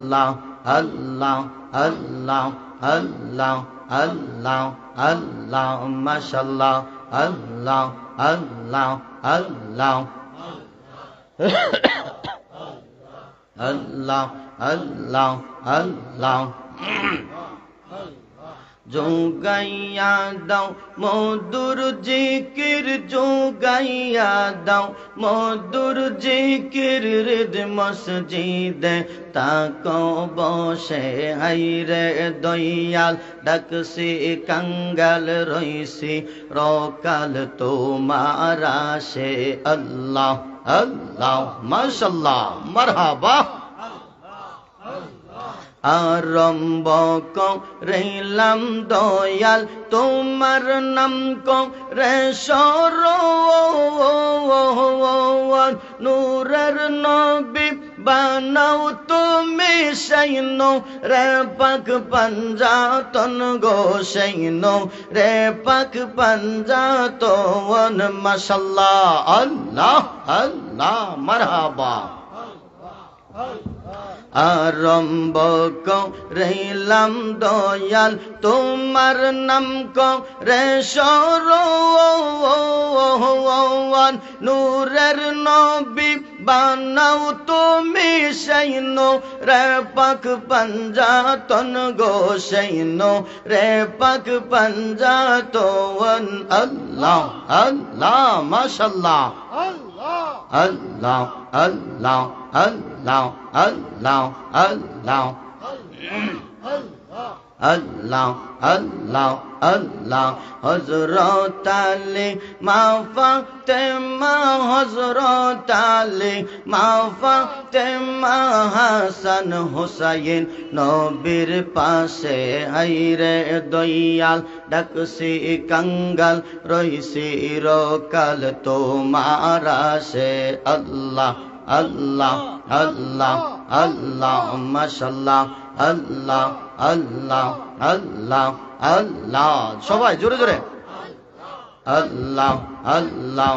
Allah, Allah, Allah, Allah, Allah, Allah, mashallah, Allah, Allah, Allah, Allah, Allah, Allah. যোগাইয়া দাও মধুর জিকির, যোগাইয়া দাও মধুর জিকির, হৃদ মসজিদে তাকো বসে হাইরে দয়াল, ডাকসি কাঙ্গাল রইসি রকাল তোমার আসে। আল্লাহ আল্লাহ মাশাআল্লাহ মারহাবা। আরম্ভ করিলাম দয়াল তোমার নাম করে সরোয়ার, নূরের নবী বানাও তুমি সেই রে পাক পাঞ্জাতন গো, সেই রে পাক পাঞ্জাতন। মাশাআল্লাহ আল্লাহ আল্লাহ মারহাবা। আরম্ভ করিলাম দয়াল তোমার নাম করে সরোয়ার, নূরের নবী বানাও তুমি সেই রে পাক পাঞ্জাতন গো, সেই রে পাক পাঞ্জাতন। আল্লাহ আল্লাহ মাশাআল্লাহ। আল্লাহ আল্লাহ আল্লাহ আল্লাহ আল্লাহ আল্লাহ আল্লাহ আল্লাহ। হযরত আলী মা ফাতেমা, হযরত আলী মা ফাতেমা, হাসান হুসাইন নবীর পাশে হাইরে দয়াল, ডাকসি কাঙ্গাল রইসি রকাল তোমার আসে। আল্লাহ আল্লাহ আল্লাহ আল্লাহ মাশাআল্লাহ। আল্লাহ আল্লাহ আল্লাহ আল্লাহ, সবাই জোরে জোরে। আল্লাহ আল্লাহ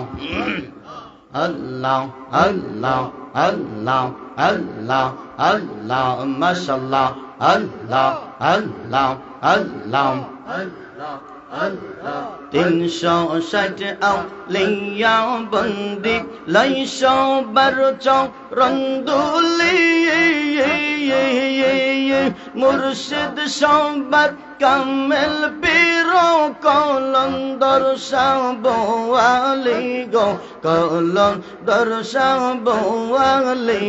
আল্লাহ আল্লাহ আল্লাহ আল্লাহ আল্লাহ মাশাআল্লাহ। আল্লাহ আল্লাহ আল্লাহ 360 আউলিয়া বন্দি লাইশো বার চরণ দুলি, মুর্শিদ সবার কামেল পীর কলন্দর সাবওয়ালি গো, কলন্দর সাবওয়ালি।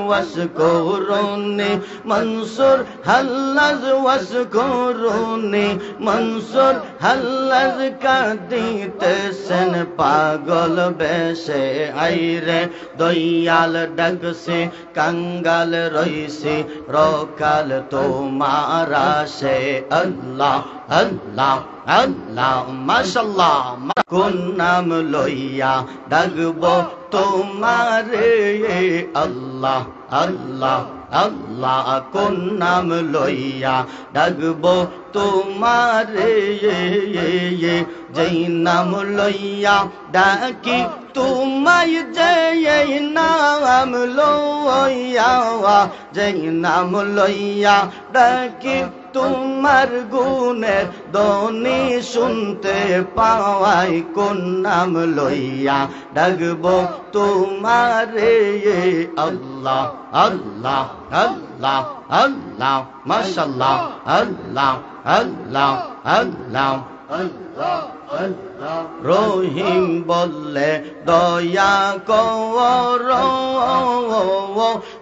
ওয়াসকুরুনি মনসুর হাল্লাজ, ওয়াসকুরুনি মনসুর হাল্লাজ, কাঁদিতেছেন পাগল বেশে আইরে দয়াল, ডাকছে কাঙ্গাল রইসি রকাল তোমার আসে। আল্লাহ আল্লাহ আল্লাহ মাশাআল্লাহ। কোন নাম লইয়া ডাকবো তোমারে? আল্লাহ আল্লাহ আল্লাহ। কোন নাম লইয়া ডাকবো তোমারে? যেই নাম লইয়া ডাকি তোমায়, যেই নাম লইয়া, যেই নাম লইয়া ডাকি তোমার গুণের ধ্বনি শুনতে পাওয়াই। কোন নাম লইয়া ডাকবো তোমারে? আল্লাহ আল্লাহ আল্লাহ আল্লাহ মাশাআল্লাহ। আল্লাহ আল্লাহ আল্লাহ আল্লাহ। রহিম বললে দয়া কর,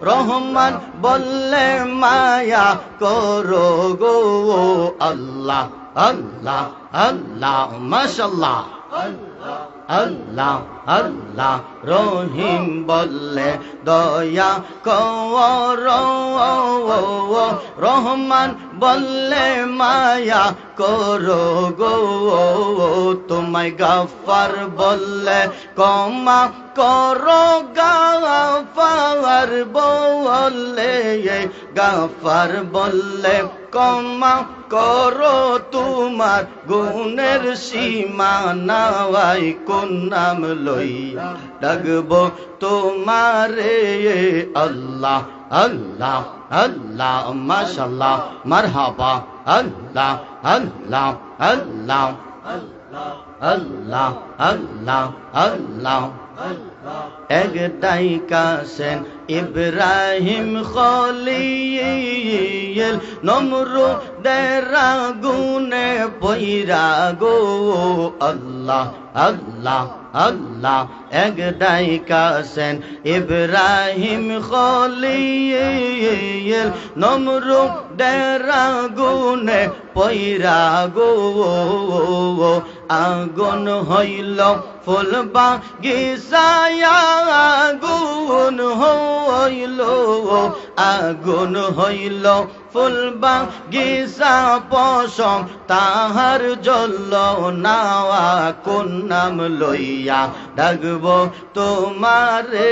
রহমান বললে মায়া করো গো। আল্লাহ আল্লাহ আল্লাহ মাশাআল্লাহ। আল্লাহ আল্লাহ। রহিম বললে দয়া কর, রহমান বললে মায়া করো গো। তোমায় গাফার বললে ক্ষমা করো, গাফার বললে, গাফার বললে ক্ষমা করো। তোমার গুণের সীমা নাই, কোন নাম লইয়া ডাকবো তোমারে? আল্লাহ আল্লাহ আল্লাহ মাশাআল্লাহ মারহাবা আল্লাহ আল্লাহ আল্লাহ আল্লাহ আল্লাহ আল্লাহ একটাই কাসেন ইব্রাহিম খলিল নমরুদের আগুনে পইরা গো আল্লাহ আল্লাহ আল্লাহ একটাই কাসেন ইব্রাহিম খলিল নমরুদের আগুনে পইরা গো আগুন হইল ফুল বাগিচায়া আগুন হইল আগুন হইল ফুল বাগিচা পশম তাহার জল নাওয়া কোন নাম লইয়া ডাকব তোমারে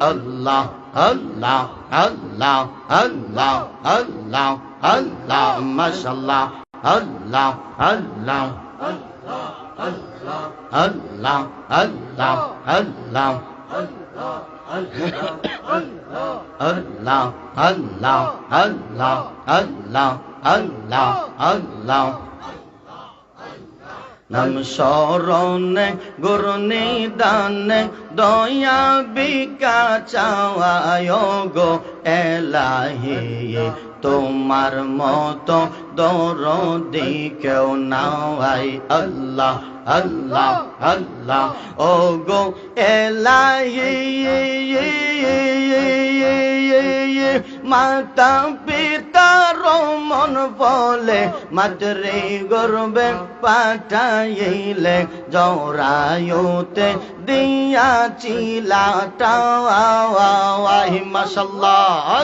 আল্লাহ আল্লাহ আল্লাহ আল্লাহ আল্লাহ আল্লাহ মাশাআল্লাহ আল্লাহ আল্লাহ আল্লাহ আল্লাহ আল্লাহ আল্লাহ আল্লাহ আল্লাহ আল্লাহ আল্লাহ আল্লাহ নাম শরণে গুরু নিদানে দয়া বিকা চাওয়ায় গো এলাহি তোমার মতো দরদি কেউ নাই আল্লাহ আল্লাহ আল্লাহ ও গো এলাহি মাতা পিতার মন বলে মাতৃ গর্বে পাঠাইলে জরায়ুতে দিয়াছিলা টাওয়াই মাশাআল্লাহ।